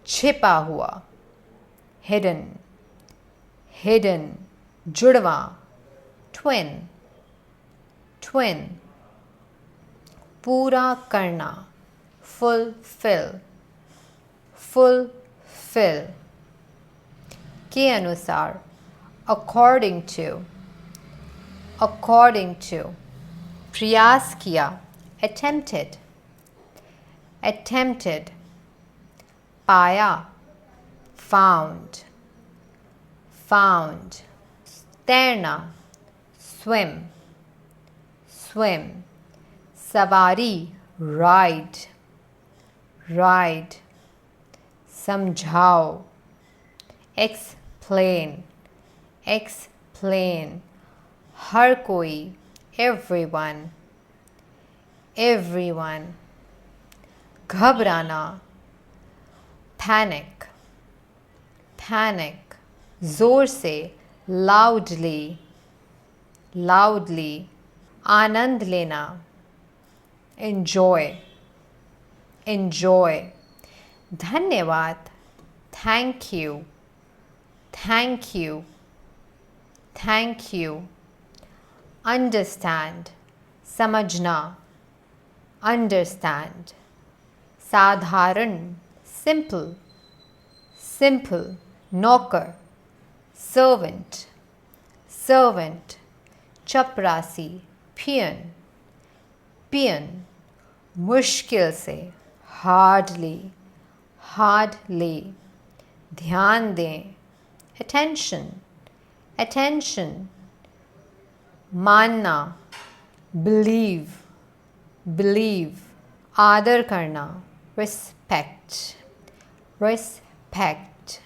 छिपा हुआ, hidden, hidden, जुड़वा, twin, twin, पूरा करना, fulfill, fulfill, के अनुसार, according to, according to, प्रयास किया, attempted, attempted, पाया, found, found, तैरना, swim, swim, सवारी, ride, ride, समझाओ, explain, explain, हर कोई, everyone, everyone, घबराना, panic, panic, जोर से, loudly, loudly, आनंद लेना, enjoy, enjoy, धन्यवाद, thank you, thank you, thank you, understand, समझना, understand, साधारण, simple, simple, नौकर, servant, servant, चपरासी, peon, peon, मुश्किल से, hardly, hardly, ध्यान दें, attention, attention, मानना, believe, believe, आदर करना, respect, respect,